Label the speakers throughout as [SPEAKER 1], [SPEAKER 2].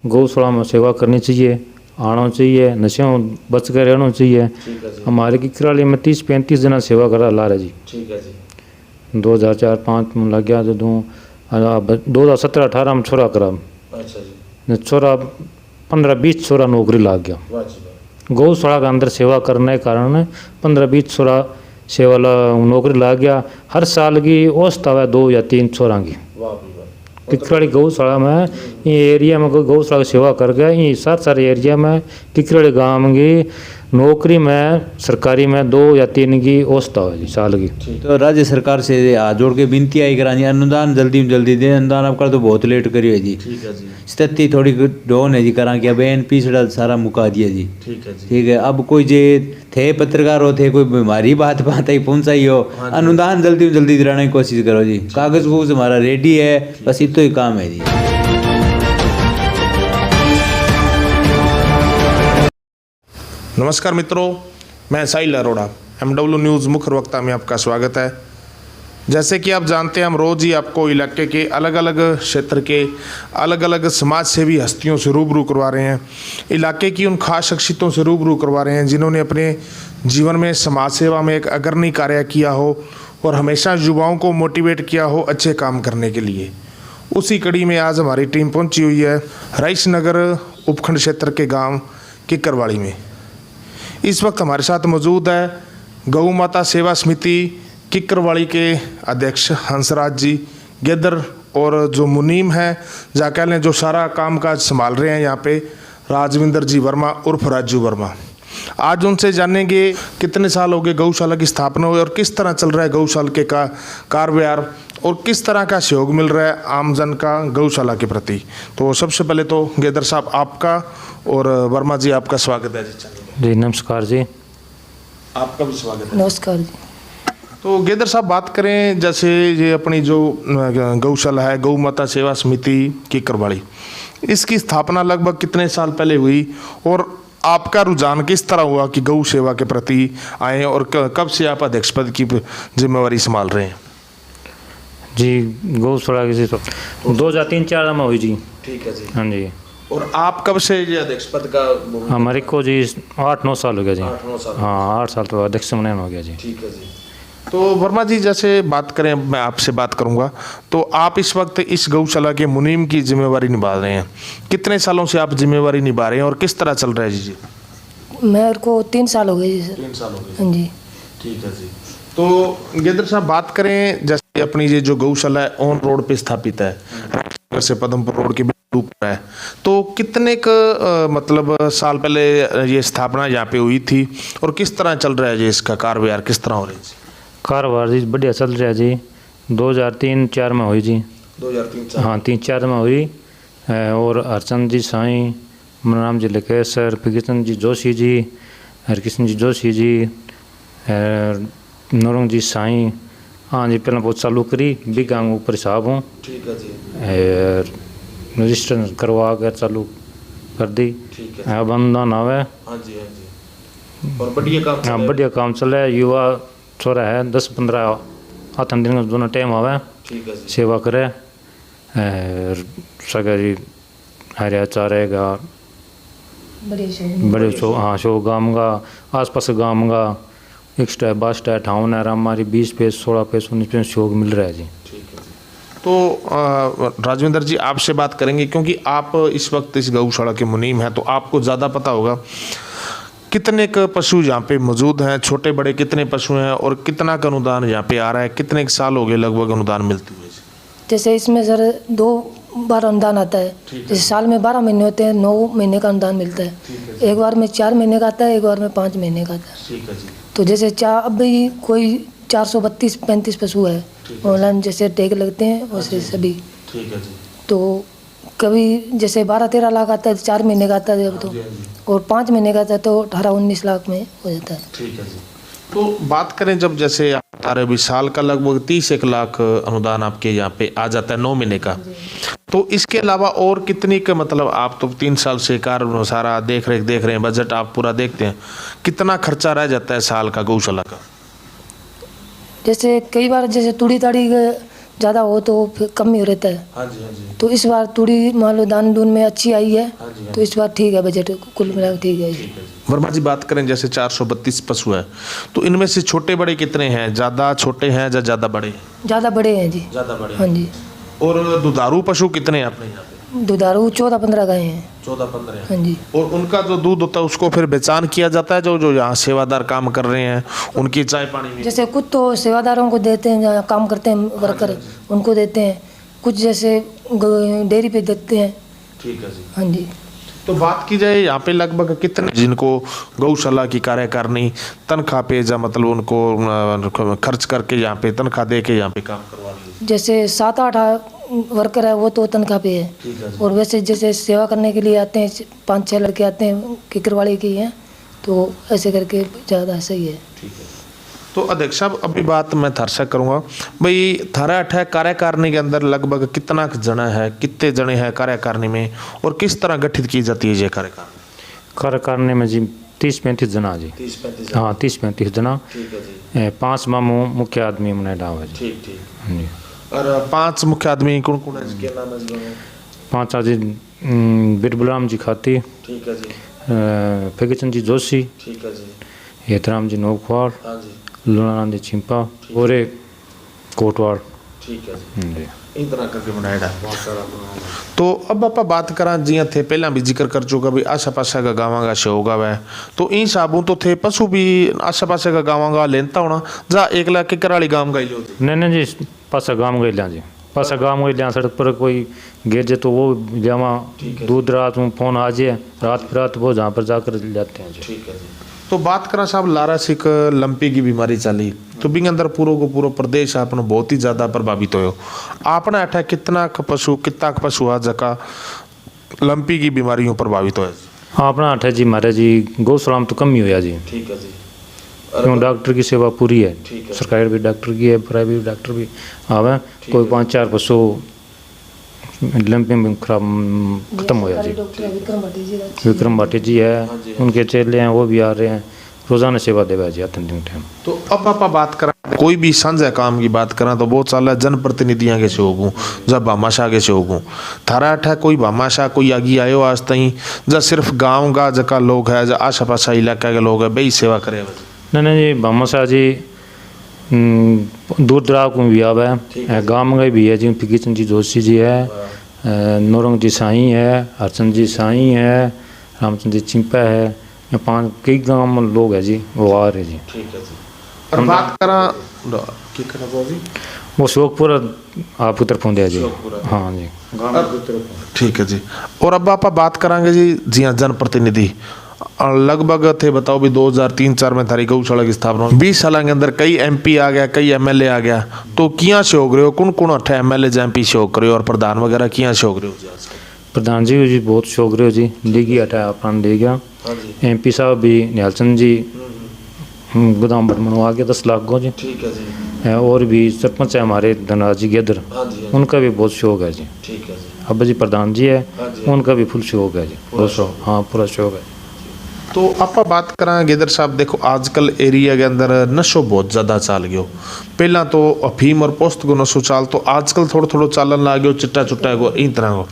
[SPEAKER 1] गौशाला में सेवा करनी चाहिए, आना चाहिए, नशों बच कर रहना चाहिए। हमारे की किराली में 30-35 जना सेवा करा ला रहा जी।
[SPEAKER 2] ठीक है जी।
[SPEAKER 1] 2004-05 में लग गया जो 2017-18 में छोरा करा।
[SPEAKER 2] अच्छा जी।
[SPEAKER 1] छोरा 15-20 छोरा नौकरी लाग गया।
[SPEAKER 2] वाह जी वाह।
[SPEAKER 1] गौशाला के अंदर सेवा करने के कारण 15-20 छोरा सेवा नौकरी लाग गया। हर साल की औसत आवे 2 या 3 छोरा की।
[SPEAKER 2] वाह भी वाह।
[SPEAKER 1] किकराड़ी गौशाला में ये एरिया में गौशाला की सेवा कर गया। ये सारे एरिया में किकराड़ी गांव की नौकरी में सरकारी में 2 या 3 की औसत है साल की।
[SPEAKER 3] तो राज्य सरकार से हाथ जोड़ के विनती आई करानी, अनुदान जल्दी में जल्दी दे। अनुदान आपका तो बहुत लेट करियो है जी।
[SPEAKER 2] ठीक है जी।
[SPEAKER 3] स्थिति थोड़ी डाउन है जी, करा कि अब एन पिछड़ा सारा मुका दिया जी।
[SPEAKER 2] ठीक है जी।
[SPEAKER 3] ठीक है, अब कोई जे थे पत्रकार हो थे, कोई बीमारी बात आई पहुंचाई हो, अनुदान जल्दी में जल्दी दिलाने की कोशिश करो जी। कागज वूगज हमारा रेडी है, बस इतना ही काम है जी।
[SPEAKER 2] नमस्कार मित्रों, मैं साहिल अरोड़ा, MW न्यूज़ मुख्य वक्ता में आपका स्वागत है। जैसे कि आप जानते हैं, हम रोज़ ही आपको इलाके के अलग अलग क्षेत्र के अलग अलग समाज सेवी हस्तियों से रूबरू करवा रहे हैं। इलाके की उन खास शख्सियतों से रूबरू करवा रहे हैं जिन्होंने अपने जीवन में समाज सेवा में एक अग्रणी कार्य किया हो और हमेशा युवाओं को मोटिवेट किया हो अच्छे काम करने के लिए। उसी कड़ी में आज हमारी टीम पहुंची हुई है रईस नगर उपखंड क्षेत्र के गाँव किकरवाड़ी में। इस वक्त हमारे साथ मौजूद है गौ माता सेवा समिति किकरवाड़ी के अध्यक्ष हंसराज जी गेदर और जो मुनीम है जाकल ने जो सारा काम काज संभाल रहे हैं यहाँ पे राजविंदर जी वर्मा उर्फ राजू वर्मा। आज उनसे जानेंगे कितने साल हो गए गौशाला की स्थापना हुई और किस तरह चल रहा है गौशाला के कारोबार और किस तरह का सहयोग मिल रहा है आमजन का गौशाला के प्रति। तो सबसे पहले तो गेदर साहब आपका और वर्मा जी आपका स्वागत है जी।
[SPEAKER 1] नमस्कार जी।
[SPEAKER 2] आपका भी स्वागत है।
[SPEAKER 4] नमस्कार जी।
[SPEAKER 2] तो गेदर साहब बात करें, जैसे ये अपनी जो गौशाला है गौ माता सेवा समिति किकरवाड़ी, इसकी स्थापना लगभग कितने साल पहले हुई और आपका रुझान किस तरह हुआ कि गौ सेवा के प्रति आए और कब से आप अध्यक्ष पद की जिम्मेवारी संभाल रहे हैं?
[SPEAKER 1] जी गौशाला की 2003-04 में हुई जी।
[SPEAKER 2] ठीक है जी।
[SPEAKER 1] हाँ जी।
[SPEAKER 2] और आप कब से ये अध्यक्ष पद का?
[SPEAKER 1] हमारे को जी 8-9 साल हो गया जी।
[SPEAKER 2] 8-9 साल।
[SPEAKER 1] हाँ 8 साल तो अध्यक्ष मनन हो गया जी।
[SPEAKER 2] ठीक है जी। तो वर्मा जी जैसे बात करें, मैं आपसे बात करूंगा, तो आप इस वक्त इस गौशाला के मुनीम की जिम्मेवारी निभा रहे हैं। कितने सालों से आप जिम्मेवारी निभा रहे हैं और किस तरह चल रहा है जी?
[SPEAKER 4] मेरे को 3 साल हो गए जी सर।
[SPEAKER 2] 3 साल हो गए।
[SPEAKER 4] हाँ जी।
[SPEAKER 2] ठीक है जी। तो गेदर साहब बात करें, जैसे अपनी ये जो गौशाला है ऑन रोड पे स्थापित है, से पदमपुर रोड के ऊपर है, तो कितने मतलब साल पहले ये स्थापना यहाँ पे हुई थी और किस तरह चल रहा है जी? इसका कारोबार किस तरह हो रहा है?
[SPEAKER 1] कारोबार जी बढ़िया चल रहा है जी। 2003-04 में हुई जी।
[SPEAKER 2] 2003-04।
[SPEAKER 1] हाँ 3-4 में हुई। और हरचंद जी साईं, मनराम जी लकेसर, कृष्ण जी जोशी जी, हरकृष्ण जी जोशी जी, नौरंग जी साईं। हाँ जी, पहले बहुत चालू करी बिगा ऊपर हिसाब हूँ।
[SPEAKER 2] ठीक है जी।
[SPEAKER 1] रजिस्टर करवा कर चालू कर दी।
[SPEAKER 2] ठीक है।
[SPEAKER 1] अब अनुदान आवे।
[SPEAKER 2] हाँ जी हाँ जी। और बढ़िया काम चल रहा है।
[SPEAKER 1] बढ़िया काम चल रहा है। युवा छोरा है 10-15 आठन दिन का दोनों टाइम आवे।
[SPEAKER 2] ठीक है जी।
[SPEAKER 1] सेवा करे सगरी हरिया चारेगा बड़े शो। हाँ शो गाँव का आसपास गाँव का एक्स्ट्रा बस है टाउन है हमारी 20 पैसे 16 पैसे 19 पैसे शौक मिल रहा है जी।
[SPEAKER 2] ठीक है जी। तो राजविंदर जी आपसे बात करेंगे, क्योंकि आप इस वक्त इस गौशाला के मुनीम हैं तो आपको ज़्यादा पता होगा कितने क पशु यहाँ पे मौजूद हैं, छोटे बड़े कितने पशु हैं और कितना का अनुदान यहाँ पे आ रहा है, कितने साल हो गए लगभग अनुदान मिलते हुए?
[SPEAKER 4] जैसे इसमें सर 2 बार अनुदान आता है। जैसे साल में 12 महीने होते हैं, 9 महीने का अनुदान मिलता है। एक बार में 4 महीने का आता है, एक बार में 5 महीने का आता है।
[SPEAKER 2] ठीक है जी।
[SPEAKER 4] तो जैसे अभी कोई 432-35 पशु है ऑनलाइन, जैसे टैग लगते हैं वैसे सभी।
[SPEAKER 2] ठीक है जी।
[SPEAKER 4] तो कभी जैसे 12-13 लाख आता है 4 महीने का आता है जब, तो और 5 महीने का आता है तो 18-19 लाख में हो जाता है।
[SPEAKER 2] ठीक है जी। तो बात करें, जब जैसे आप बता रहे 20 साल का लगभग 30 लाख अनुदान आपके यहाँ पे आ जाता है 9 महीने का, तो इसके अलावा और कितनी का, मतलब आप तो 3 साल से कार सारा देख रहे हैं, बजट आप पूरा देखते हैं, कितना खर्चा रह जाता है साल का गौशाला का?
[SPEAKER 4] जैसे कई बार जैसे तूड़ी ताड़ी ज़्यादा हो तो फिर कम ही रहता है।
[SPEAKER 2] हाँ जी, हाँ जी।
[SPEAKER 4] तो इस बार थोड़ी मान लो दान दून में अच्छी आई है,
[SPEAKER 2] हाँ जी, हाँ
[SPEAKER 4] तो इस बार ठीक है, बजट कुल मिला के ठीक है जी।
[SPEAKER 2] वर्मा जी, बात करें जैसे 432 पशु है, तो इनमें से छोटे बड़े कितने हैं? ज़्यादा छोटे हैं या ज़्यादा बड़े?
[SPEAKER 4] ज़्यादा बड़े हैं जी।
[SPEAKER 2] ज़्यादा बड़े।
[SPEAKER 4] हाँ जी।
[SPEAKER 2] और दुधारू पशु कितने हैं अपने यहाँ पे?
[SPEAKER 4] दुधारू 14-15 गाय हैं।
[SPEAKER 2] 14-15
[SPEAKER 4] हाँ जी।
[SPEAKER 2] और उनका जो दूध होता है उसको फिर बेचान किया जाता है, जो जो यहाँ सेवादार काम कर रहे हैं उनकी चाय पानी में?
[SPEAKER 4] जैसे कुछ तो सेवादारों को देते हैं, जहाँ काम करते हैं वर्कर उनको देते हैं, कुछ जैसे डेयरी पे देते हैं।
[SPEAKER 2] ठीक है जी।
[SPEAKER 4] हाँ जी।
[SPEAKER 2] तो बात की जाए यहाँ पे लगभग कितने जिनको गौशाला की कार्यकारिणी तनख्वाह पे या मतलब उनको खर्च करके यहाँ पे तनख्वाह दे के यहाँ पे काम करवा रही है?
[SPEAKER 4] जैसे 7-8 वर्कर है वो तो तनख्वाह पे है, और वैसे जैसे सेवा करने के लिए आते हैं 5-6 लड़के आते हैं किकरवाड़ी के हैं, तो ऐसे करके ज़्यादा सही है।
[SPEAKER 2] ठीक है। तो अध्यक्ष साहब, अभी बात मैं थार से करूँगा भाई, थारा अठ कार्यकारिणी के अंदर लगभग कितना जना है, कितने जने हैं कार्यकारिणी में, और किस तरह गठित की जाती है ये कार्यकारिणी?
[SPEAKER 1] कार्यकारिणी में जी 30-35 जना जी।
[SPEAKER 2] 30-35?
[SPEAKER 1] हाँ, 30-35 जना।
[SPEAKER 2] ठीक है जी।
[SPEAKER 1] 5 मामू मुख्य आदमी मनाए डाव है जी।
[SPEAKER 2] ठीक ठीक।
[SPEAKER 1] हाँ जी।
[SPEAKER 2] और 5 मुख्य आदमी कौन कौन है? क्या नाम है जी?
[SPEAKER 1] 5 जी बिरबलराम जी खाती,
[SPEAKER 2] ठीक है जी।
[SPEAKER 1] फेगचंद जी जोशी,
[SPEAKER 2] ठीक है जी।
[SPEAKER 1] हेतराम जी नौखवाड़,
[SPEAKER 2] हाँ जी।
[SPEAKER 1] लूनाराम जी चिंपा और एक कोटवाड़।
[SPEAKER 2] ठीक है जी।
[SPEAKER 1] जी।
[SPEAKER 2] इन तरह करके बनाया। तो अब आप बात करा जी थे पहला भी जिक्र कर चुका भी आशा पाशा का गाँव का से होगा वह, तो इन साबू तो थे पशु भी आशा पाशा का गाँव का लेता होना, जा एक लाख के कराली गाँव का ही लो?
[SPEAKER 1] नहीं जी, पासा गाँव गए लिया जी, पासा गाँव गए लिया, सड़क पर कोई गिर जाए तो वो जमा दूध रात में फोन आ जाए, रात वो जहाँ पर जाकर जाते हैं जी।
[SPEAKER 2] ठीक है जी। तो बात करा साहब लारा सिक लंपी की बीमारी चली, तो बिंग अंदर पूरा को पूरा प्रदेश आपने बहुत ही ज़्यादा प्रभावित हो। आपने अठा कितना पशु आज का लंपी की बीमारियों प्रभावित हो?
[SPEAKER 1] हाँ, अपना अठा जी मारे जी गौशाला में तो कम ही होया जी।
[SPEAKER 2] ठीक है जी।
[SPEAKER 1] क्यों डॉक्टर की सेवा पूरी है,
[SPEAKER 2] ठीक है।
[SPEAKER 1] सरकारी भी डॉक्टर की है, प्राइवेट डॉक्टर भी आवे, कोई 5-4 पशु लंपी में खराब खत्म हो जी। विक्रम भाटी जी है, उनके चेले हैं, वो भी आ रहे हैं, रोजाना सेवा देवा जी आते दिन टाइम।
[SPEAKER 2] तो अब आप बात करें कोई भी साझा काम की बात करें तो बहुत सारा जनप्रतिनिधियां के से होगू, जब भामाशाह के से होगू, थारा अठा कोई भामाशाह कोई आगे आयो आज तई जब सिर्फ गाँव का जका लोग है, जब आशा पाशा इलाका के लोग है बई सेवा करे?
[SPEAKER 1] नहीं जी, भामाशाह जी दूर दराज को भी आवा है, गाँव में भी है जी, फिकीचंद जी जोशी जी है, नौरंग जी साई है, हरचंद जी साई है, रामचंद जी चिंपा है, या 5 कई गाँव में लोग है जी, वो आ रहे जी।
[SPEAKER 2] ठीक है जी। और बात करा
[SPEAKER 1] वो शोकपुरा आप की तरफ होंगे जी। हाँ जी।
[SPEAKER 2] ठीक है जी। और अब आप बात करांगे जी हाँ जनप्रतिनिधि लगभग थे बताओ भी 2003-4 में थारी गौशाला की स्थापना 20 साल के अंदर कई MP आ गया, कई MLA आ गया, तो किया सहयोग रहे हो? कौन कौन अठे MLA MP सहयोग करे और प्रधान वगैरह किया सहयोग रहे हो?
[SPEAKER 1] प्रधान जी बहुत सहयोग रहे हो जी, लीगी अठा अपना ले गया। MP साहब भी निहालचंद जी गोदाम बनवा के 10 लाख को जी।
[SPEAKER 2] ठीक है जी।
[SPEAKER 1] और भी सरपंच है हमारे धनराज जी गेदर, उनका भी बहुत शौक है जी।
[SPEAKER 2] ठीक है जी।
[SPEAKER 1] अब जी प्रधान जी है, उनका भी फुल शौक है जी, बहुत शौक, हाँ पूरा शौक है।
[SPEAKER 2] तो आप बात करें गेदर साहब, देखो आजकल एरिया के अंदर नशो बहुत ज़्यादा चाल गयो, पहला तो अफीम और पोस्त को नशो चाल, तो आजकल थोड़ा थोड़ा चालन ला गयो चिट्टा चुट्टा को इन तरह को।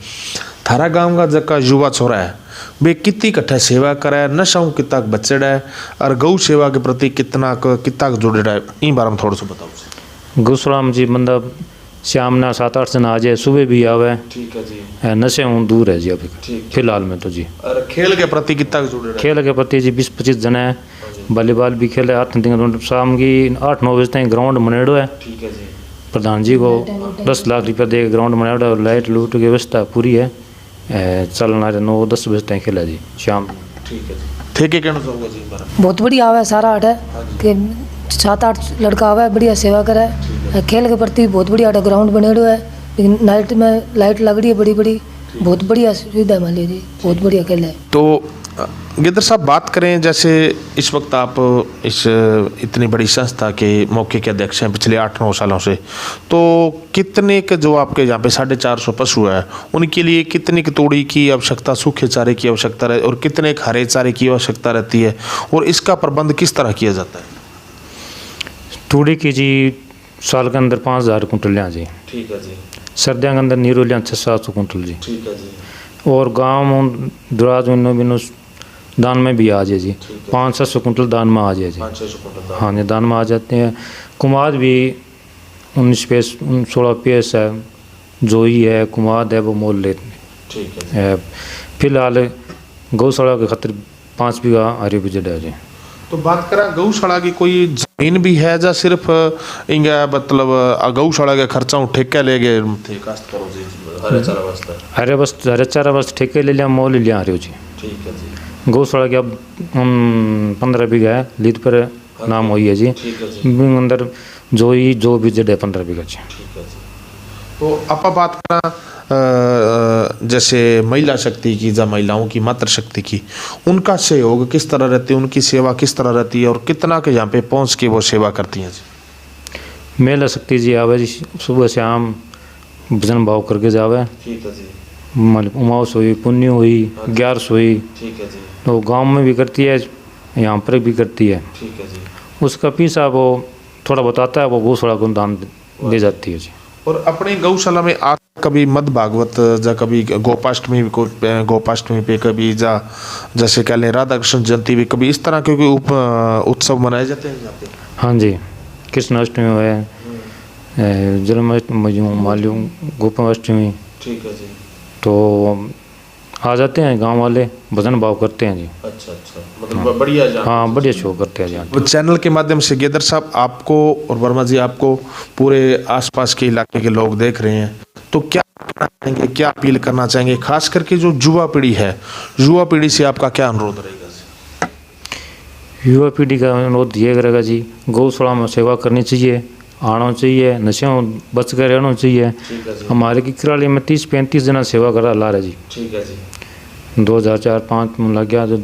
[SPEAKER 2] थारा गाँव का जका युवा छोरा है वे कितनी कट्ठा सेवा करे, नशाओं कितना बचड़ा है, और गौ सेवा के प्रति कितना जुड़ेड़ा है, इन बारे में थोड़ा सा बताओ।
[SPEAKER 1] गौशाला में जी बंदा शाम ना 7-8 जन आ जाए, सुबह भी आवे।
[SPEAKER 2] ठीक है जी।
[SPEAKER 1] नशे हूँ दूर है जी अभी फिलहाल में तो जी।
[SPEAKER 2] और खेल के प्रति कितना जुड़ेड़ा?
[SPEAKER 1] खेल के प्रति जी 20-25 जन है, वॉलीबॉल भी खेले, 8 दिन शाम की 8-9 बजे तक ग्राउंड बनेड़ो है।
[SPEAKER 2] ठीक है जी।
[SPEAKER 1] प्रधान जी को 10 लाख रुपया दे ग्राउंड बनाया और लाइट लूट की व्यवस्था पूरी है, चलना 9-10 बजे तक खेला जी शाम।
[SPEAKER 2] ठीक है जी। ठेके कहना चाहूँगा जी बारे
[SPEAKER 4] बहुत बढ़िया आवा सारा आठ है कि 7-8 लड़का आवा बढ़िया सेवा करे, खेल के प्रति बहुत बढ़िया ग्राउंड बनेड़ो है, लेकिन नाइट में लाइट लग रही है बड़ी बड़ी, बहुत बढ़िया सुविधा मान लीजिए, बहुत बढ़िया खेल है।
[SPEAKER 2] तो गिदर साहब बात करें जैसे इस वक्त आप इस इतनी बड़ी संस्था के मौके के अध्यक्ष हैं पिछले 8-9 सालों से, तो कितने के जो आपके यहाँ पे 450 पशु है उनके लिए कितने की तोड़ी की आवश्यकता, सूखे चारे की आवश्यकता रहती और कितने हरे चारे की आवश्यकता रहती है, और इसका प्रबंध किस तरह किया जाता है?
[SPEAKER 1] तूड़ी की जी साल के अंदर 5,000 कुंटल लिया जी।
[SPEAKER 2] ठीक है जी।
[SPEAKER 1] सर्दियों के अंदर नीरो लिया 600-700 कुंटल जी।
[SPEAKER 2] ठीक है जी।
[SPEAKER 1] और गाँव दुराज उन्नो बिनो दान में भी आ जाए जी, 500-600 कुंटल दान में आ जाए जी।
[SPEAKER 2] 500 कुंटल
[SPEAKER 1] हाँ जी, दान में आ जाते हैं। कुमाद भी 16 PS है, जोई है, कुमाद है, वो मोल लेते
[SPEAKER 2] ठीक
[SPEAKER 1] हैं। फिलहाल गौशाला के खातिर 5 बीघा हरी बजट है जी।
[SPEAKER 2] तो बात करा गौशाला की, कोई जमीन भी है या सिर्फ इंगा मतलब गौशाला के खर्चा ठेका ले गए थे काश्त करो जी हरे चारा वास्ते?
[SPEAKER 1] हरे चारा बस ठेके ले लिया, मोल लिया हरियो जी।
[SPEAKER 2] ठीक है जी।
[SPEAKER 1] गौशाला की अब 15 बीघा है, लीद पर नाम हुई है जी।
[SPEAKER 2] ठीक है जी।
[SPEAKER 1] अंदर जो भी जड़ है 15 बीघा जी।
[SPEAKER 2] ठीक है जी। तो आप बात करा जैसे महिला शक्ति की या महिलाओं की मातृशक्ति की, उनका सहयोग किस तरह रहती है, उनकी सेवा किस तरह रहती है और कितना के यहाँ पे पहुँच के वो सेवा करती हैं जी?
[SPEAKER 1] महिला शक्ति जी आवे जी, सुबह शाम भजन भाव करके जावे।
[SPEAKER 2] ठीक है जी।
[SPEAKER 1] उमास हुई, पुण्य हुई, 11 हुई,
[SPEAKER 2] ठीक है जी।
[SPEAKER 1] तो गांव में भी करती है, यहाँ पर भी करती है।
[SPEAKER 2] ठीक है जी।
[SPEAKER 1] उसका पीसा वो थोड़ा बताता है, वो गौशाला को दान दे जाती है जी।
[SPEAKER 2] और अपनी गौशाला में आज कभी मद भागवत या कभी गोपाष्टमी पे कभी जा जैसे कह लें राधा कृष्ण जयंती भी कभी इस तरह के कोई उत्सव मनाए जाते हैं यहाँ पे?
[SPEAKER 1] हाँ जी, कृष्णाष्टमी है, जन्माष्टमी, माल्यू, गोपाष्टमी,
[SPEAKER 2] ठीक है जी।
[SPEAKER 1] तो आ जाते हैं गांव वाले, भजन भाव करते हैं जी।
[SPEAKER 2] अच्छा अच्छा, मतलब बढ़िया जान।
[SPEAKER 1] हाँ, बढ़िया शो करते हैं जी।
[SPEAKER 2] वो चैनल के माध्यम से गेदर साहब आपको और वर्मा जी आपको पूरे आसपास के इलाके के लोग देख रहे हैं, तो क्या कहना चाहेंगे, क्या अपील करना चाहेंगे, खास करके जो युवा पीढ़ी है, युवा पीढ़ी से आपका क्या अनुरोध रहेगा जी?
[SPEAKER 1] युवा पीढ़ी का अनुरोध ये करेगा जी, गौशाला में सेवा करनी चाहिए, आना चाहिए, नशों बच कर रहना चाहिए। हमारे की किराली में 30-35 जना सेवा करा ला रहे जी।
[SPEAKER 2] ठीक है जी।
[SPEAKER 1] 2004-05 में लग गया, तो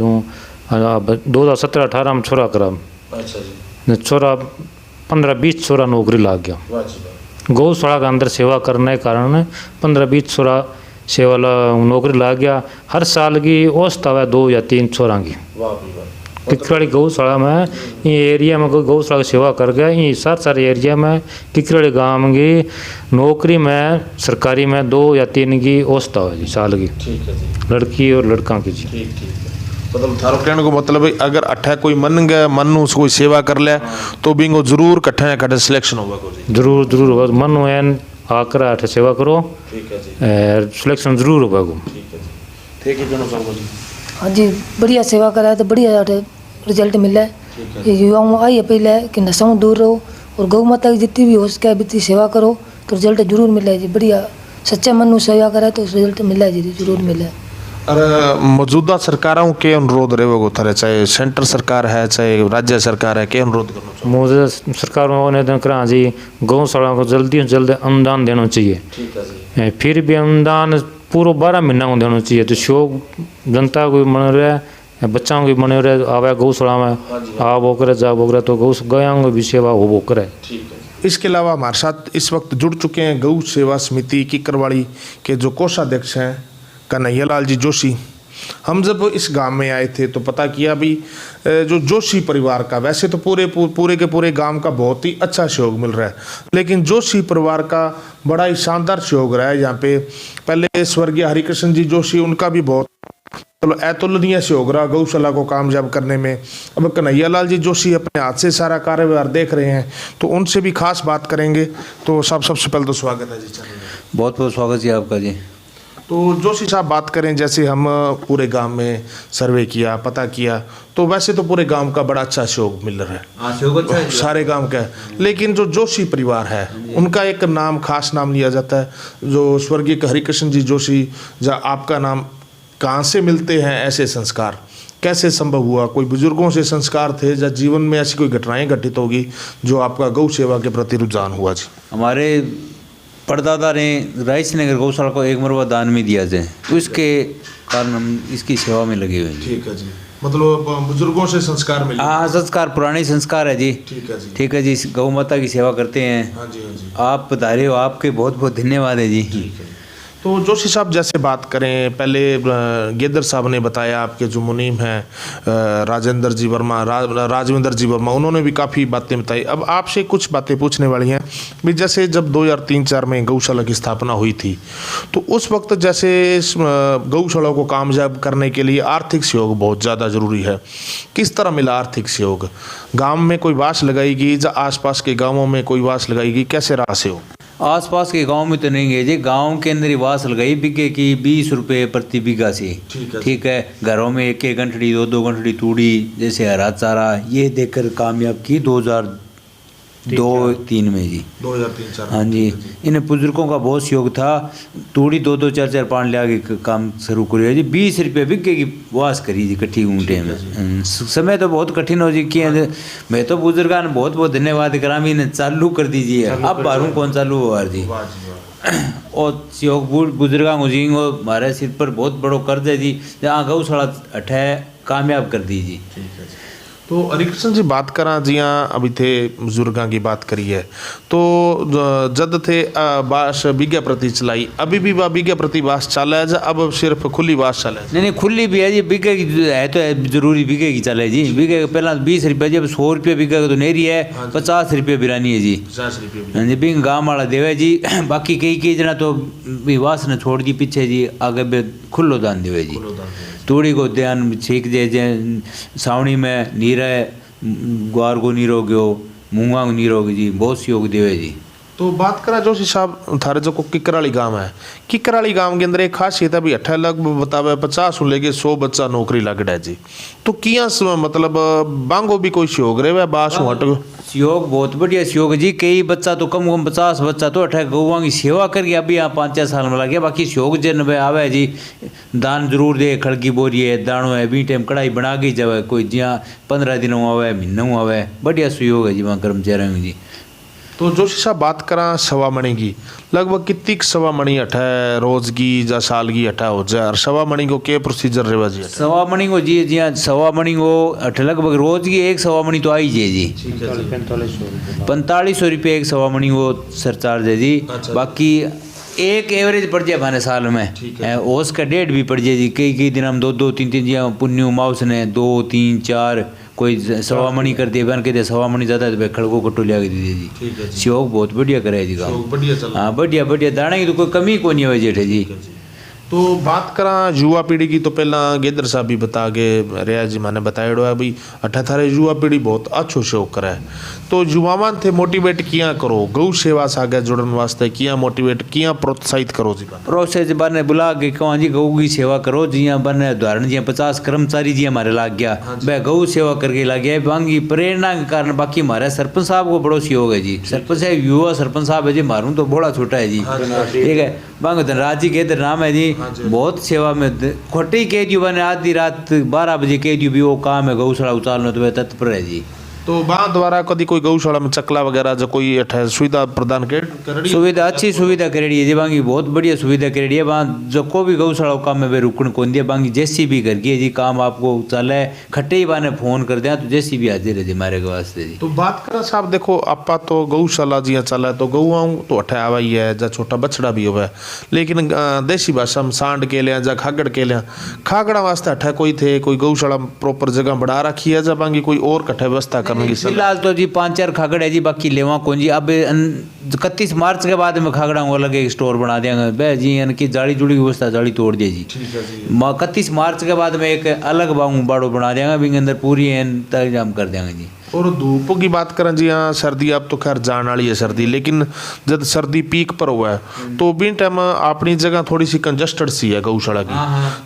[SPEAKER 1] 2017-18 में छोरा करा।
[SPEAKER 2] अच्छा जी।
[SPEAKER 1] छोरा 15-20 छोरा नौकरी लग गया। गौशाला के अंदर सेवा करने के कारण 15-20 छोरा सेवा नौकरी लग गया। हर साल की औसत है 2 या 3 छोरा की। किकराड़ी गौशाला में ये एरिया में कोई गौशाला की सेवा कर गया, ये सारे एरिया में किकराड़ी गांव की नौकरी में सरकारी में 2 या 3 की औसत है जी साल की। ठीक है जी। लड़की और लड़का की जी। ठीक ठीक है।
[SPEAKER 2] मतलब थारो कहने को मतलब है अगर अठा कोई मन गया मन उसको कोई सेवा कर ले तो बिंगो जरूर कट्ठा कट्ठा सिलेक्शन होगा जी।
[SPEAKER 1] जरूर होगा, मन हो आकर अठा सेवा करो। ठीक है जी। सिलेक्शन जरूर होगा।
[SPEAKER 2] ठीक है जी। ठीक है जी।
[SPEAKER 4] हाँ जी, बढ़िया सेवा करा तो बढ़िया रिजल्ट मिला है। युवाओं आई अपील है कि नशाओं दूर रहो और गौ माता की जितनी भी हो सके जितनी सेवा करो तो रिजल्ट जरूर मिला है जी। बढ़िया सच्चे मन में सेवा करा तो रिजल्ट मिला है जी, जरूर मिला है।
[SPEAKER 2] और मौजूदा सरकारों के अनुरोध रहे वो थारे, चाहे सेंटर सरकार है चाहे राज्य सरकार है, के अनुरोध करना चाहिए?
[SPEAKER 1] मौजूदा सरकार में निवेदन करा जी, गौशाला को जल्दी से जल्दी अनुदान देना चाहिए। ठीक है जी। फिर भी अनुदान पूरा 12 महीना को देना चाहिए, तो शौक जनता को भी बन रहा है, बच्चों को भी बने रहे, आवे गौशाला में आ वो करे जा वो करे, तो गौ गायों को भी सेवा हो वो करे। ठीक है।
[SPEAKER 2] इसके अलावा हमारे साथ इस वक्त जुड़ चुके हैं गौ सेवा समिति किकरवाड़ी के जो कोषाध्यक्ष हैं कन्हैयालाल जी जोशी। हम जब इस गांव में आए थे तो पता किया भी जो जोशी परिवार का, वैसे तो पूरे के पूरे गांव का बहुत ही अच्छा सहयोग मिल रहा है, लेकिन जोशी परिवार का बड़ा ही शानदार सहयोग रहा है। यहाँ पे पहले स्वर्गीय हरिकृष्ण जी जोशी, उनका भी बहुत अतुलनीय सहयोग रहा गौशाला को कामयाब करने में। अब कन्हैयालाल जी जोशी अपने हाथ से सारा कार्यभार देख रहे हैं, तो उनसे भी खास बात करेंगे। तो सबसे पहले तो स्वागत है जी चैनल में।
[SPEAKER 3] बहुत बहुत स्वागत जी आपका जी।
[SPEAKER 2] तो जोशी साहब बात करें, जैसे हम पूरे गांव में सर्वे किया, पता किया, तो वैसे तो पूरे गांव का बड़ा अच्छा सहयोग मिल रहा है। सहयोग अच्छा है सारे गांव का, लेकिन जो जोशी परिवार है उनका एक नाम, खास नाम लिया जाता है, जो स्वर्गीय हरिकृष्ण जी जोशी। जहाँ आपका नाम कहाँ से मिलते हैं ऐसे संस्कार, कैसे संभव हुआ? कोई बुजुर्गों से संस्कार थे या जीवन में ऐसी कोई घटनाएं घटित होगी जो आपका गौ सेवा के प्रति रुझान हुआ जी?
[SPEAKER 3] हमारे परदादा ने राइस नगर गौशाला को 1 मरबा दान में दिया जाए, तो इसके कारण हम इसकी सेवा में लगे हुए हैं।
[SPEAKER 2] ठीक है जी। मतलब बुजुर्गों से संस्कार मिले?
[SPEAKER 3] हाँ, संस्कार पुराने संस्कार है जी।
[SPEAKER 2] ठीक है जी।
[SPEAKER 3] ठीक है जी। गौ माता की सेवा करते हैं।
[SPEAKER 2] हाँ जी, हाँ जी।
[SPEAKER 3] आप पधारे हो, आपके बहुत बहुत धन्यवाद है जी।
[SPEAKER 2] ठीक है। तो जोशी साहब जैसे बात करें, पहले गेदर साहब ने बताया, आपके जो मुनीम हैं राजेंद्र जी वर्मा, राजविंदर जी वर्मा, उन्होंने भी काफ़ी बातें बताई। अब आपसे कुछ बातें पूछने वाली हैं भी, जैसे जब 2003-4 में गौशाला की स्थापना हुई थी, तो उस वक्त जैसे गौशाला को कामयाब करने के लिए आर्थिक सहयोग बहुत ज़्यादा ज़रूरी है। किस तरह मिला आर्थिक सहयोग? गाँव में कोई बास लगाएगी या आसपास के गाँवों में कोई बास लगाएगी, कैसे रहा सहयोग?
[SPEAKER 3] आसपास के गांव में तो नहीं गए जी, गांव के अंदर ही वास लगाई बीघे की 20 रुपये प्रति बीघा से। ठीक है, घरों में एक गंठड़ी 2 गंठड़ी तूड़ी जैसे हरा चारा ये देकर कामयाब की 2002-3 में जी।
[SPEAKER 2] 2003-4
[SPEAKER 3] हाँ जी, इन बुजुर्गों का बहुत सहयोग था। तूड़ी 2-2 4-4 पान ले आगे काम शुरू करिए जी। 20 रुपये बीघे की वास करी जी कट्ठी ऊँटे में। समय तो बहुत कठिन हो जी किए, मैं तो बुजुर्गान बहुत बहुत धन्यवाद करा, मैंने चालू कर दीजिए। अब बारूँ कौन चालू हुआ जी। और सहयोग बुजुर्गां जी हमारे सिर पर बहुत बड़ो कर्ज है जी, जहाँ गौशाला अठे कामयाब कर दी जी।
[SPEAKER 2] तो हरिकृष्ण जी बात करा जी, हाँ अभी थे बुजुर्गां की बात करी है, तो जद थे बास बीघा प्रति चलाई, अभी भी बीघा प्रति बास चला है, अब सिर्फ खुली बास चला है?
[SPEAKER 3] नहीं खुली भी है जी, बीघे की है तो है जरूरी बीघे की चले जी। बीघे पहला 20 रुपये जी, अब 100 रुपये बीघे तो नहीं रही है, 50 रुपये बिरानी है जी।
[SPEAKER 2] 50 रुपये
[SPEAKER 3] हाँ जी, बिंग गाँव वाला देवे जी। बाकी कई जना तो वास ने छोड़ दी पीछे जी, आगे भी खुल्लो दान देवे जी। तूड़ी को ध्यान छीक दे, सावणी में नीरा ग्वार को नीरो गयो, मूंगा को नीरो जी, बहुत सहयोग देवे जी।
[SPEAKER 2] तो बात करा जोशी साहब, थारे जो को किकराली गांव है, किकराली गांव के अंदर एक खासियत है भी 18 लाख बतावे 50 लेके 100 बच्चा नौकरी लग है जी। तो किया मतलब बांगो भी कोई सहयोग रहे बास हट
[SPEAKER 3] सहयोग बहुत बढ़िया सहयोग है जी। कई बच्चा तो कम 50 बच्चा तो 18 गौवां की सेवा करके अभी यहाँ 5-6 साल में लग गया। बाकी सहयोग जन वे आवे जी, दान जरूर दे, खड़की बोरी है, दाणो है, बी टाइम कढ़ाई बना के जावे, कोई जिया 15 दिनों आवे, महीनों आवे, बढ़िया सहयोग है जी वहाँ कर्मचारियों में जी।
[SPEAKER 2] तो जोशी साहब बात करा सवा मणि की, लगभग कितनी सवा मणि अठा रोज की या साल की अठा हो जाए, सवा मणि को क्या प्रोसीजर रहेगा जी?
[SPEAKER 3] सवा मणि को जी जी हाँ, सवा मणि को अठ लगभग रोज की एक सवा मणि तो आई जी। 4500 रुपये एक सवा मणि को सरचार्ज है जी। बाकी एक एवरेज पड़ जाए भाने साल में, ओस का डेट भी पड़ जाए जी। कई दिन हम 2-3 जी पुण्य माउस ने 2-3-4 कोई सवा मणि कर दिए, बन के सवा मणि ज़्यादा तो खड़को कट्टो लिया के दीजिए जी। सहयोग बहुत बढ़िया करे जी काम। हाँ बढ़िया बढ़िया, दाने की तो कोई कमी को नहीं हुई जेठे जी।
[SPEAKER 2] तो बात करा युवा पीढ़ी की, तो पहला गेदर साहब भी बता के रिया जी मैंने बताया है भाई 18 युवा पीढ़ी बहुत अच्छो शौक करे, तो युवावान थे मोटिवेट किया करो गौ सेवा से आगे जुड़न वास्ते, किया मोटिवेट किया प्रोत्साहित करो जी?
[SPEAKER 3] प्रोसेस बने बुला के कहो जी गौ की सेवा करो जी। बने उदाहरण जी 50 कर्मचारी जी हमारे लाग गया, वह गौ सेवा करके लाग गया, बाकी प्रेरणा के कारण। बाकी हमारे सरपंच साहब को बड़ो सहयोग है जी। सरपंच साहब युवा सरपंच साहब है जी, मारूँ तो बड़ा छोटा है जी। ठीक है, बांग धनराज जी के नाम है जी, बहुत सेवा में खोटे ही कह दियो बने आधी रात 12 बजे कह दियो भी वो काम है गौशाला उचालना, तो वह तत्पर है जी।
[SPEAKER 2] तो वहाँ द्वारा कभी कोई गौशाला में चकला वगैरह जो कोई सुविधा प्रदान कर
[SPEAKER 3] सुविधा अच्छी सुविधा करेड़ी है जी, बाकी बहुत बढ़िया सुविधा करेड़ी है। वहाँ जो को भी गौशाला काम में वे रुकन कौन दिया, बाकी जैसी भी करके जी काम आपको चले खट्टे ही बाने फोन कर दिया तो जैसी भी हाजिर है जी हमारे वास्ते जी।
[SPEAKER 2] तो बात करा साहब, देखो आपा तो गौशाला जी चला तो गऊ तो अठा आवा ही है, जा छोटा बछड़ा भी होवे, लेकिन देसी भाषा में सांड के लिया जा खागड़ के लिया, खागड़ा वास्ते अठा कोई थे कोई गौशाला प्रॉपर जगह बढ़ा रखी है, जा बाकी कोई और कट्ठा व्यवस्था करने की?
[SPEAKER 3] फिलहाल तो जी 5-4 खागड़ है जी, बाकी लेवा कौन जी। अब 31 मार्च के बाद में खागड़ा को अलग एक स्टोर बना देंगे बे जी, यानी कि जाली जुड़ी व्यवस्था जाली तोड़ दी जी। 31 मार्च के बाद में एक अलग बाड़ो बना देंगे, भी अंदर पूरी इंतजाम कर देंगे जी।
[SPEAKER 2] और धूप की बात करें जी, हाँ सर्दी अब तो खैर जान वाली है सर्दी, लेकिन जब सर्दी पीक पर हुआ है तो बिन टाइम अपनी जगह थोड़ी सी कंजस्टेड सी है गौशाला की,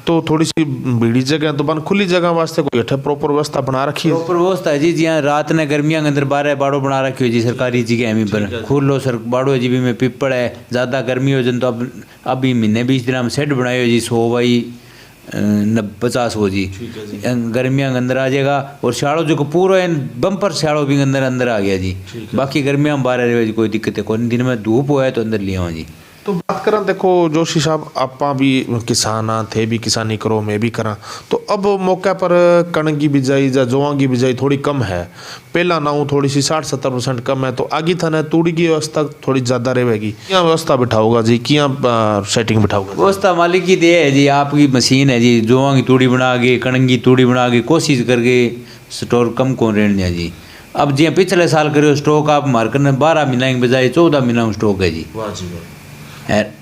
[SPEAKER 2] तो थोड़ी सी भीड़ी जगह तो बन खुली जगह वास्ते कोई अठे प्रॉपर व्यवस्था बना रखी है?
[SPEAKER 3] प्रॉपर व्यवस्था है जी। जी हाँ, रात ने गर्मियों के अंदर 12 बाड़ो बना रखी हो जी सरकारी जी के हमी पर, खुलो सर बाड़ो जी भी में पिपड़ है, ज़्यादा गर्मी हो जन तो अब अभी महीने 20 दिन में सेट बनाए हो जी 100 बाई 50 हो जी। गर्मियाँ के अंदर आ जाएगा, और शाड़ो जो पूरा बम्पर शाड़ो भी अंदर आ गया जी। बाकी गर्मियाँ में 12 रहे जी, कोई दिक्कत है कोई दिन में धूप हुआ है तो अंदर लिया हुआ जी।
[SPEAKER 2] तो बात करें देखो जोशी साहब आपा भी किसान थे भी किसानी करो मैं भी करा तो अब मौके पर कणक की बिजाई या जौं की बिजाई थोड़ी कम है पहला ना थोड़ी सी 60-70% कम है तो आगे थाने तूड़ी की व्यवस्था थोड़ी ज़्यादा रहेगी क्या व्यवस्था बिठाओगा जी क्या सेटिंग बिठाओगा
[SPEAKER 3] व्यवस्था मालिक की दे है जी आपकी मशीन है जी जौं की तूड़ी बना के कणक की तूड़ी बना के कोशिश करके स्टोर कम कौन रहने दिया जी अब जी पिछले साल करो स्टॉक आप मार्केट में 12 महीना की बजाय 14 महीना में स्टॉक है जी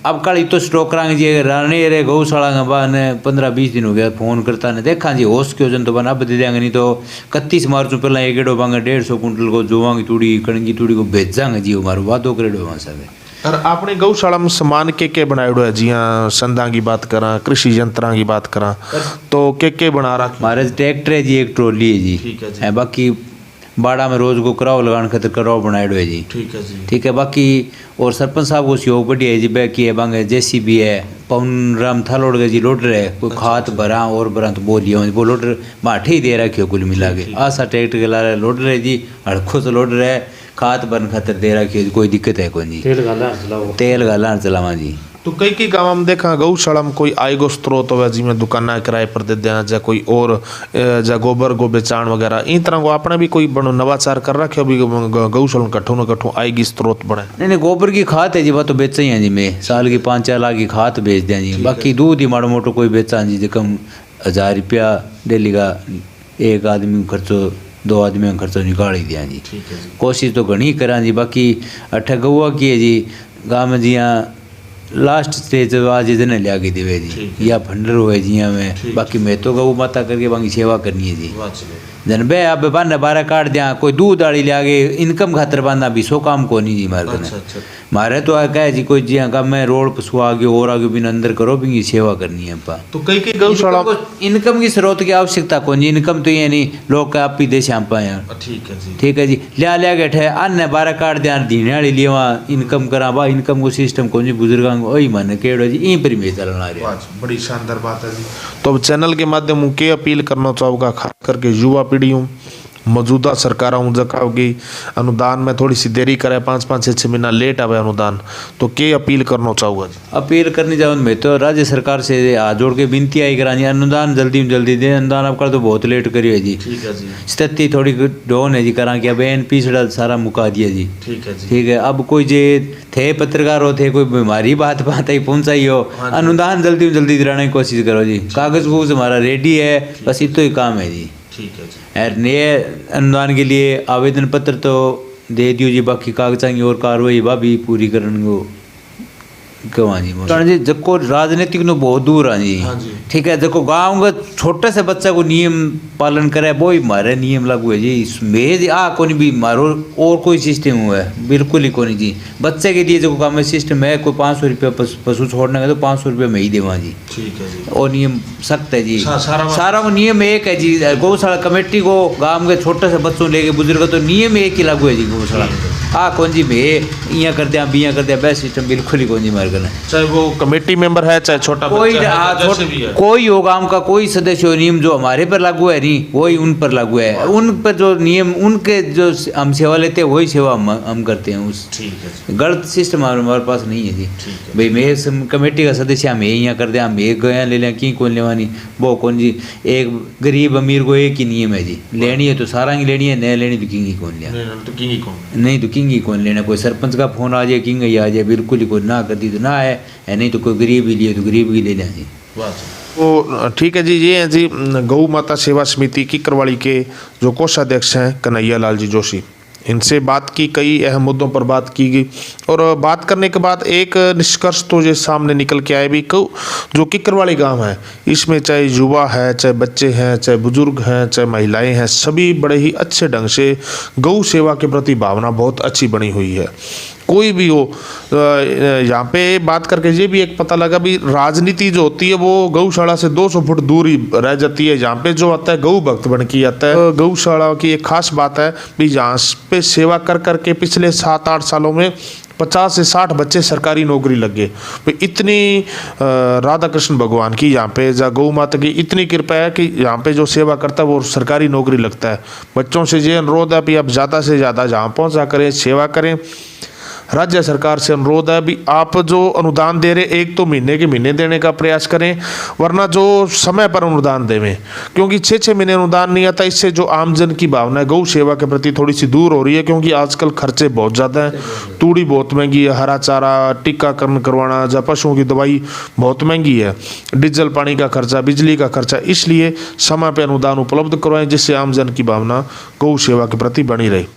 [SPEAKER 3] अब कल तो स्टॉक कराएंगे जी राने रे गौशाला का बान 15-20 दिन हो गया फोन करता ने देखा जी होश के वजन तो बना अब दे देंगे नहीं तो 31 मार्च पहला एक एडो बांगा 150 कुंटल को जोवां की तूड़ी कणक की तूड़ी को भेजांगे जी हमारो वादो करेडो वहां सब
[SPEAKER 2] और आपने गौशाला में सामान के बनाएड़ो है जियां संदा की बात करा कृषि यंत्रा की बात करा तो के बना रहा
[SPEAKER 3] हमारे ट्रैक्टर है जी एक ट्रॉली है जी है बाकी बाड़ा में रोज को कराव लगाने खातिर कराव बनाएड़ो है जी ठीक है बाकी और सरपंच साहब को सहयोग बढ़िया है जी बैकी है बांगे जेसीबी है पवन राम था लोड गए जी लोडर है कोई खात भरा और भरा तो बोलिए वो लोडर माठे ही दे रखे हो कुल मिला के आसा ट्रैक्टर के ला लोडर है जी हड़खो से लोडर है खात बन खातर दे रखी कोई दिक्कत है कोई जी तेल गाला चलावा जी
[SPEAKER 2] तो कई गाँव में देखा गौशाला में कोई आय गो स्त्रोत हो जिमें दुकाना किराए पर दे देना या कोई और या गोबर गो बेचाण वगैरह इन तरह को आपने भी कोई बड़ो नवाचार कर रखे भी गौशाला में कट्ठों न कट्ठों आय की स्त्रोत बने
[SPEAKER 3] नहीं गोबर की खाद है जी वह तो बेचा ही है जी मैं साल की 5-4 लाख की खाद बेच दें जी बाकी दूध ही माड़ो मोटो कोई बेचा जी कम 1000 रुपया डेली का एक आदमी खर्चो 2 आदमी का खर्चो निकाल ही दिया जी कोशिश तो घनी करा जी बाकी अठ गौआ की है जी गाँव में जी लास्ट स्टेज आज जने लिया के देवे जी या फंडर हुए जी में बाकी मैं तो गऊ माता करके बाकी सेवा करनी है जी जन बे अब बांधा 12 काट दिया कोई दूध आड़ी लिया के इनकम खातर बांधा भी सो काम को नहीं जी मारे मारे तो कहे जी कोई जी कम में रोड पशु आगे और आगे बिन अंदर करो भी सेवा करनी है पा
[SPEAKER 2] तो कई गौशाला
[SPEAKER 3] इनकम की स्रोत की आवश्यकता कौन जी इनकम तो ये नहीं लोग आप ही दे श्याम पाए ठीक है जी लिया के ठे अन्य 12 काट दिया धीने वाली लिए वहाँ इनकम करा बा इनकम को सिस्टम कौन जी बुजुर्ग वही मन केड़ो जी यहीं पर ही चलना रहे
[SPEAKER 2] बड़ी शानदार बात है जी तो चैनल के माध्यम के अपील करना चाहूँगा खास करके युवा पीढ़ियों मौजूदा सरकारों जकाओगी अनुदान में थोड़ी सी देरी करे 5-6 महीना लेट आवे अनुदान तो के अपील करना चाहूँगा
[SPEAKER 3] अपील करनी चाहूँ मैं तो राज्य सरकार से हाथ जोड़ के विनती आई करा अनुदान जल्दी में जल्दी दे अनुदान अब कर तो बहुत लेट करियो जी स्थिति थोड़ी डाउन है जी करा कि अब एन पिछड़ा सारा मुका दिया जी ठीक है अब कोई जे थे पत्रकार हो थे कोई बीमारी बात आई पहुँचाई हो अनुदान जल्दी में जल्दी दिलाने की कोशिश करो जी कागज वूज हमारा रेडी है बस इतना ही काम है जी और नए अनुदान के लिए आवेदन पत्र तो दे दियो जी बाकी कागजात की और कार्रवाई वह भी पूरी करने को कहाँ जी जको राजनीतिक नो बहुत दूर है जी ठीक है जको गाँव का छोटे से बच्चा को नियम पालन करे वो ही मारे नियम लागू है जी इसमें कोई भी मारो और कोई सिस्टम हुआ है बिल्कुल ही कोई जी बच्चे के लिए जो काम है सिस्टम है कोई 500 रुपया पशु छोड़ने का तो 500 रुपया में ही देवा जी और नियम सख्त है जी सारा नियम एक है जी गौशाला कमेटी को गाँव के छोटे से बच्चों लेके बुजुर्ग तो नियम एक ही लागू है जी गौशाला कौन जी मैं यहाँ कर दिया बिया कर दिया बेस्ट सिस्टम बिल्कुल ही कौन जी मार करना
[SPEAKER 2] चाहे वो कमेटी मेंबर है चाहे छोटा
[SPEAKER 3] कोई हो गाँव का कोई सदस्य हो नियम जो हमारे पर लागू है नहीं वही उन पर लागू है उन पर जो नियम उनके जो हम सेवा लेते हैं वही सेवा हम करते हैं उस गलत सिस्टम हमारे पास नहीं है जी भाई मैं कमेटी का सदस्य हम यहाँ कर दिया हम एक गया ले लें की कौन लेवानी वो कौन जी एक गरीब अमीर को एक ही नियम है जी लेनी है तो सारा की लेनी है नहीं लेनी तो किंग ही कौन लिया नहीं तो किंग ही कौन लेना कोई सरपंच का फोन आ जाए किंग ही आ जाए बिल्कुल ही कोई ना कर दी तो ना है नहीं तो कोई गरीब ही लिए तो गरीब ही ले लें जी
[SPEAKER 2] तो ठीक है जी ये हैं जी गौ माता सेवा समिति किकरवाड़ी के जो कोषाध्यक्ष हैं कन्हैया लाल जी जोशी इनसे बात की कई अहम मुद्दों पर बात की गई और बात करने के बाद एक निष्कर्ष तो ये सामने निकल के आए भी जो किकरवाड़ी गांव है इसमें चाहे युवा है चाहे बच्चे हैं चाहे बुजुर्ग हैं चाहे महिलाएं हैं सभी बड़े ही अच्छे ढंग से गौ सेवा के प्रति भावना बहुत अच्छी बनी हुई है कोई भी हो यहाँ पे बात करके ये भी एक पता लगा भी राजनीति जो होती है वो गौशाला से 200 फुट दूर ही रह जाती है। यहाँ पे जो आता है गौ भक्त बन के आता है। गौशाला की एक खास बात है भी यहाँ पे सेवा कर करके पिछले 7-8 सालों में 50 से 60 बच्चे सरकारी नौकरी लग गए। तो इतनी राधा कृष्ण भगवान की यहाँ पे या गौ माता की इतनी कृपा है कि यहाँ पे जो सेवा करता है वो सरकारी नौकरी लगता है। बच्चों से ये अनुरोध है कि आप ज़्यादा से ज़्यादा जहाँ पहुँचा करें सेवा करें राज्य सरकार से अनुरोध है भी आप जो अनुदान दे रहे एक तो महीने के महीने देने का प्रयास करें, वरना जो समय पर अनुदान देवें, क्योंकि 6-6 महीने अनुदान नहीं आता। इससे जो आमजन की भावना है गौ सेवा के प्रति थोड़ी सी दूर हो रही है, क्योंकि आजकल खर्चे बहुत ज़्यादा हैं। तूड़ी बहुत महंगी है, हरा चारा, टीकाकरण करवाना, जब पशुओं की दवाई बहुत महंगी है, डीजल पानी का खर्चा, बिजली का खर्चा। इसलिए समय पर अनुदान उपलब्ध करवाएं, जिससे आमजन की भावना गौ सेवा के प्रति बनी रहे।